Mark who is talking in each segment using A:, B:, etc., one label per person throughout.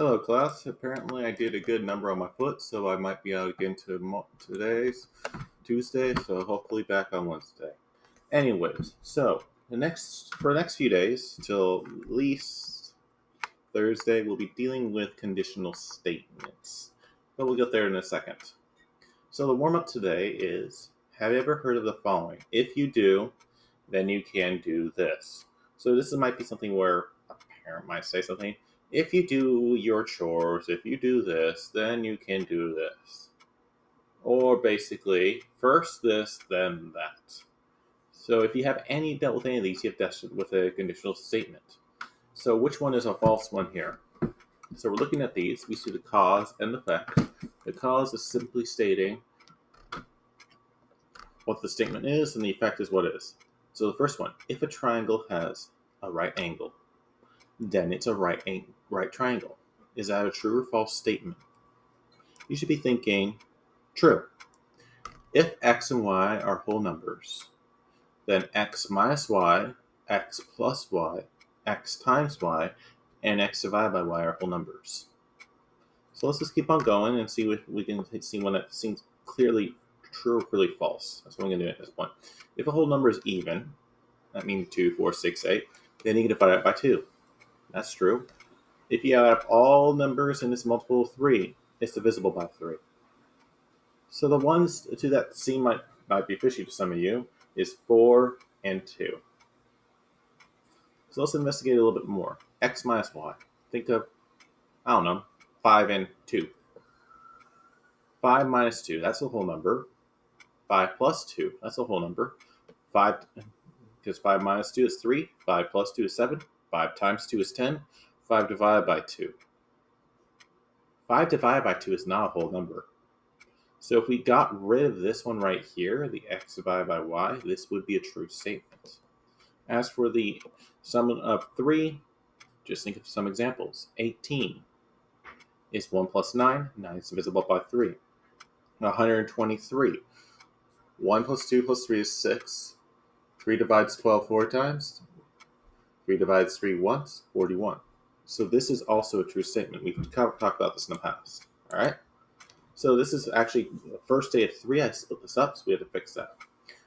A: Hello, class. Apparently, I did a good number on my foot, so I might be out again today's Tuesday. So hopefully back on Wednesday. Anyways, so the next few days till at least Thursday, we'll be dealing with conditional statements, but we'll get there in a second. So the warm up today is: have you ever heard of the following? If you do, then you can do this. So this might be something where a parent might say something. If you do your chores, if you do this, then you can do this. Or basically, first this, then that. So if you have any dealt with any of these, you have dealt with a conditional statement. So which one is a false one here? So we're looking at these. We see the cause and the effect. The cause is simply stating what the statement is, and the effect is what it is. So the first one, if a triangle has a right angle, then it's a right triangle. Is that a true or false statement? You should be thinking, true. If x and y are whole numbers, then x minus y, x plus y, x times y, and x divided by y are whole numbers. So let's just keep on going and see if we can see one that seems clearly true or clearly false. That's what I'm going to do at this point. If a whole number is even, that means 2, 4, 6, 8, then you can divide it by 2. That's true. If you add up all numbers and it's multiple of 3, it's divisible by 3. So the ones to that seem might be fishy to some of you is 4 and 2. So let's investigate a little bit more. X minus y. Think of, I don't know, 5 and 2. 5 minus 2, that's a whole number. 5 plus 2, that's a whole number. 5, because 5 minus 2 is 3. 5 plus 2 is 7. 5 times 2 is 10. 5 divided by 2. 5 divided by 2 is not a whole number. So if we got rid of this one right here, the x divided by y, this would be a true statement. As for the sum of 3, just think of some examples. 18 is 1 plus 9. 9 is divisible by 3. 123. 1 plus 2 plus 3 is 6. 3 divides 12 4 times. 3 divides 3 once, 41. So this is also a true statement. We've talked about this in the past. All right? So this is actually the first day of 3. I split this up, so we have to fix that.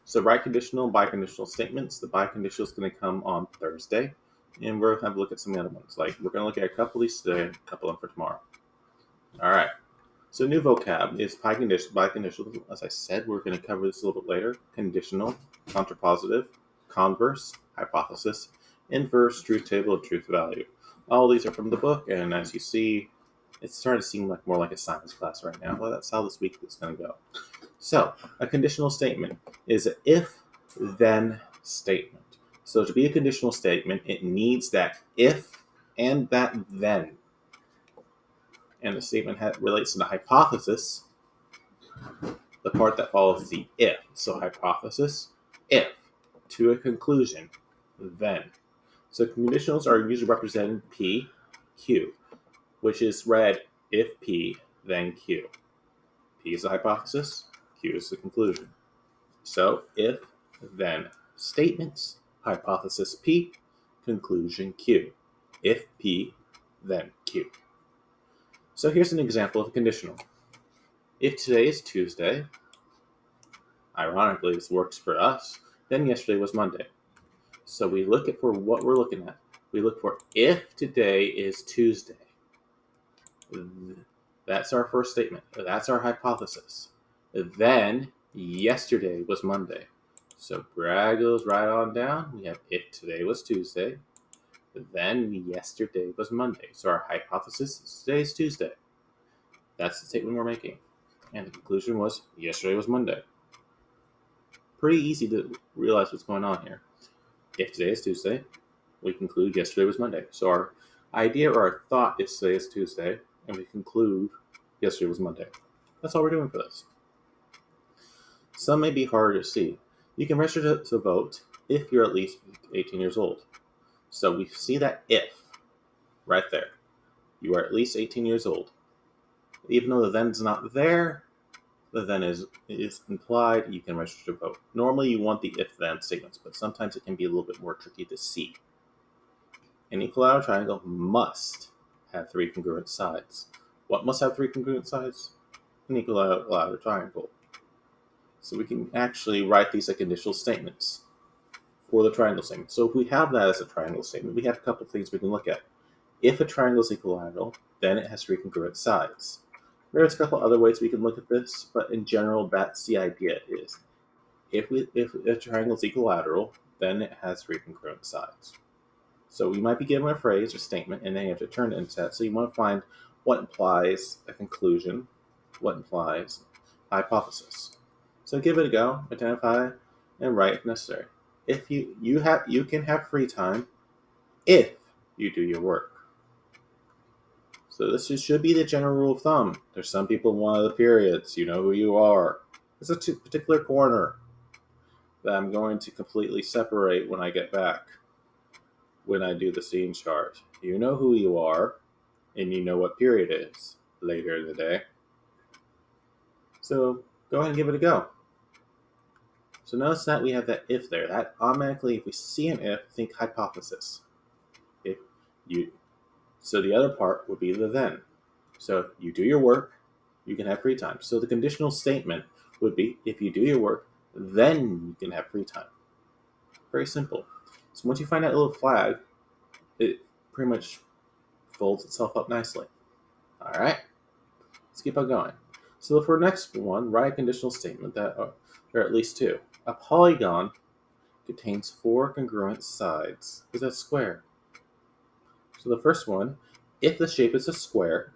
A: So right conditional and biconditional statements. The biconditional is going to come on Thursday. And we're going to have a look at some of the other ones. Like we're going to look at a couple of these today and a couple of them for tomorrow. All right. So new vocab is biconditional. As I said, we're going to cover this a little bit later. Conditional, contrapositive, converse, hypothesis, inverse, truth table, and truth value. All these are from the book, and as you see, it's starting to seem more like a science class right now. Well, that's how this week is going to go. So, a conditional statement is an if-then statement. So to be a conditional statement, it needs that if and that then. And the statement relates to the hypothesis, the part that follows the if. So hypothesis, if, to a conclusion, then. So conditionals are usually represented P, Q, which is read if P, then Q. P is the hypothesis, Q is the conclusion. So if, then statements, hypothesis P, conclusion Q. If P, then Q. So here's an example of a conditional. If today is Tuesday, ironically this works for us, then yesterday was Monday. So we look at for what we're looking at. We look for if today is Tuesday. That's our first statement. That's our hypothesis. Then yesterday was Monday. So drag goes right on down. We have if today was Tuesday, then yesterday was Monday. So our hypothesis is today is Tuesday. That's the statement we're making. And the conclusion was yesterday was Monday. Pretty easy to realize what's going on here. If today is Tuesday, we conclude yesterday was Monday. So our idea or our thought is today is Tuesday, and we conclude yesterday was Monday. That's all we're doing for this. Some may be harder to see. You can register to vote if you're at least 18 years old. So we see that if right there. You are at least 18 years old. Even though the then's not there, the then is implied, you can register to vote. Normally you want the if-then statements, but sometimes it can be a little bit more tricky to see. An equilateral triangle must have three congruent sides. What must have three congruent sides? An equilateral triangle. So we can actually write these as conditional statements for the triangle statement. So if we have that as a triangle statement, we have a couple of things we can look at. If a triangle is equilateral, then it has three congruent sides. There's a couple other ways we can look at this, but in general, that's the idea is if a triangle is equilateral, then it has three congruent sides. So we might be given a phrase or statement, and then you have to turn it into that. So you want to find what implies a conclusion, what implies a hypothesis. So give it a go, identify, and write if necessary. If you can have free time if you do your work. So this should be the general rule of thumb. There's some people in one of the periods. You know who you are. There's a particular corner that I'm going to completely separate when I get back. When I do the scene chart, you know who you are, and you know what period it is later in the day. So go ahead and give it a go. So notice that we have that if there. That automatically, if we see an if, think hypothesis. So the other part would be the then. So you do your work, you can have free time. So the conditional statement would be if you do your work, then you can have free time. Very simple. So once you find that little flag, it pretty much folds itself up nicely. All right, let's keep on going. So for the next one, write a conditional statement that there are at least two. A polygon contains four congruent sides. Is that square? So the first one, if the shape is a square,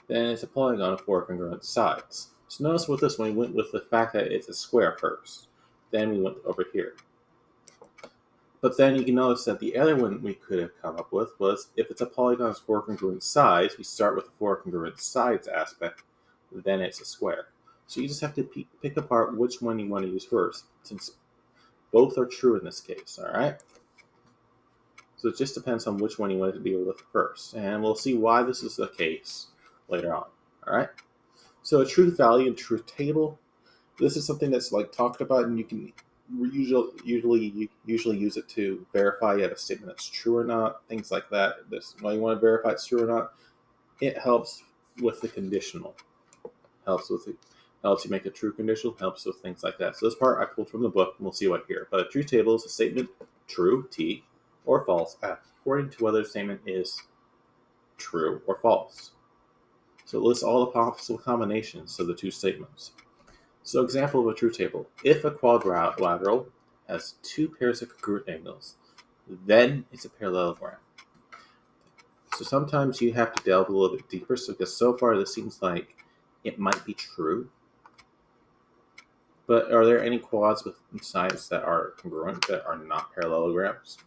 A: then it's a polygon of four congruent sides. So notice with this one, we went with the fact that it's a square first. Then we went over here. But then you can notice that the other one we could have come up with was if it's a polygon of four congruent sides, we start with the four congruent sides aspect, then it's a square. So you just have to pick apart which one you want to use first, since both are true in this case, all right? So it just depends on which one you want to deal with first, and we'll see why this is the case later on, all right? So a truth value and truth table, this is something that's like talked about, and you can usually use it to verify you have a statement that's true or not, things like that. This why you want to verify it's true or not. It helps with the conditional, helps you make a true conditional, helps with things like that. So this part I pulled from the book, and we'll see what here. But a truth table is a statement true T or false F, according to whether the statement is true or false. So it lists all the possible combinations of the two statements. So example of a truth table. If a quadrilateral has two pairs of congruent angles, then it's a parallelogram. So sometimes you have to delve a little bit deeper, because so far this seems like it might be true. But are there any quads with sides that are congruent that are not parallelograms?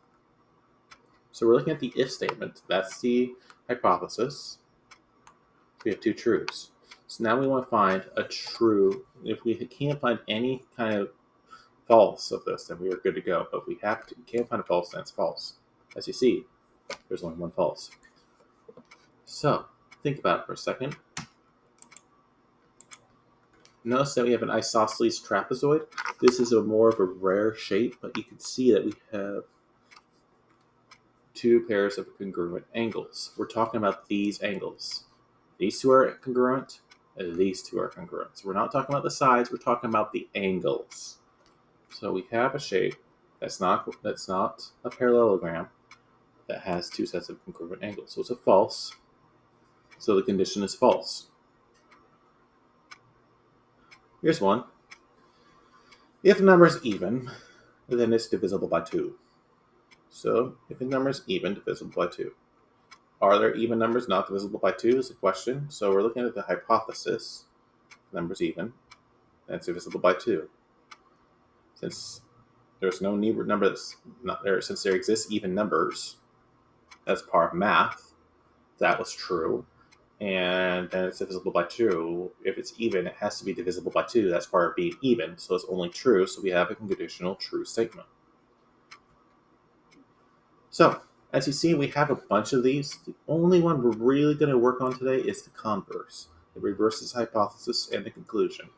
A: So we're looking at the if statement. That's the hypothesis. We have two truths. So now we want to find a true. If we can't find any kind of false of this, then we are good to go. But if we can't find a false, then it's false. As you see, there's only one false. So think about it for a second. Notice that we have an isosceles trapezoid. This is more of a rare shape, but you can see that we have two pairs of congruent angles. We're talking about these angles. These two are congruent, and these two are congruent. So we're not talking about the sides, we're talking about the angles. So we have a shape that's not a parallelogram that has two sets of congruent angles. So it's a false. So the condition is false. Here's one. If a number is even, then it's divisible by 2. So if a number is even, divisible by 2. Are there even numbers not divisible by 2 is the question. So we're looking at the hypothesis. Numbers even, then it's divisible by 2. Since there's no number that's not there, since there exists even numbers, that's part of math. That was true. And then it's divisible by 2. If it's even, it has to be divisible by 2. That's part of being even. So it's only true. So we have a conditional true statement. So, as you see, we have a bunch of these. The only one we're really going to work on today is the converse. It reverses hypothesis and the conclusion.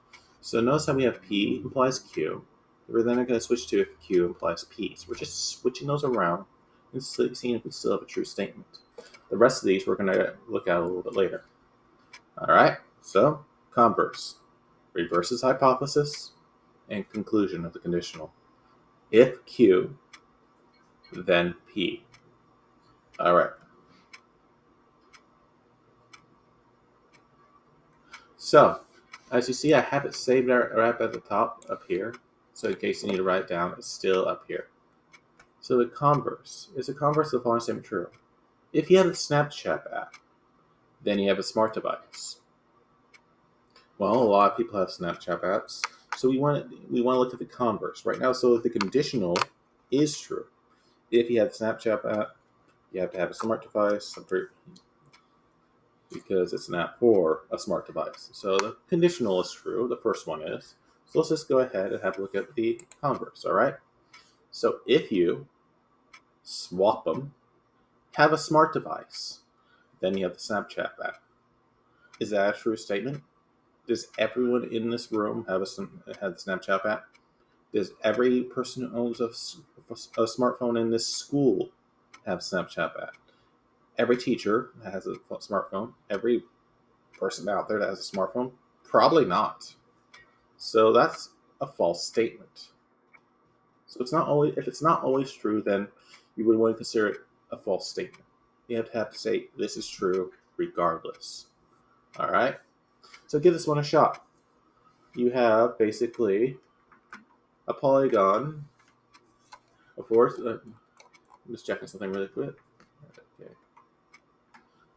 A: So notice how we have P implies Q. We're then going to switch to if Q implies P. So we're just switching those around and seeing if we still have a true statement. The rest of these we're going to look at a little bit later. All right, so converse reverses hypothesis and conclusion of the conditional. If Q, then P. All right. So, as you see, I have it saved right at the top up here. So in case you need to write it down, it's still up here. So the converse is the converse of the following statement true. If you have a Snapchat app, then you have a smart device. Well, a lot of people have Snapchat apps, so we want to look at the converse right now. So the conditional is true. If you have a Snapchat app, you have to have a smart device because it's an app for a smart device. So the conditional is true. The first one is. So let's just go ahead and have a look at the converse. All right. So if you swap them, have a smart device, then you have the Snapchat app. Is that a true statement? Does everyone in this room have the Snapchat app? Does every person who owns a smartphone in this school have Snapchat app? Every teacher has a smartphone. Every person out there that has a smartphone? Probably not. So that's a false statement. So if it's not always true, then you would want to consider it a false statement. You have to say this is true regardless. All right. So give this one a shot. You have basically a polygon. Of course, I'm just checking something really quick. Okay.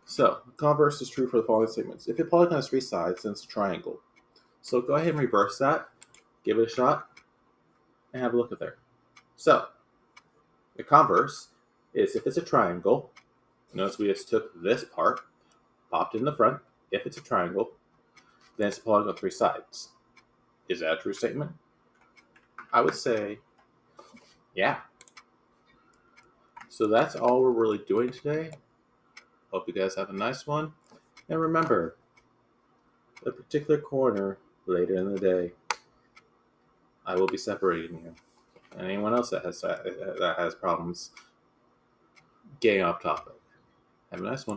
A: So converse is true for the following statements. If a polygon has three sides, then it's a triangle. So go ahead and reverse that. Give it a shot and have a look at there. So the converse is if it's a triangle. Notice we just took this part, popped it in the front. If it's a triangle, then it's a polygon with three sides. Is that a true statement? I would say, yeah. So that's all we're really doing today. Hope you guys have a nice one. And remember, a particular corner later in the day, I will be separating you. And anyone else that has problems getting off topic. Have a nice one.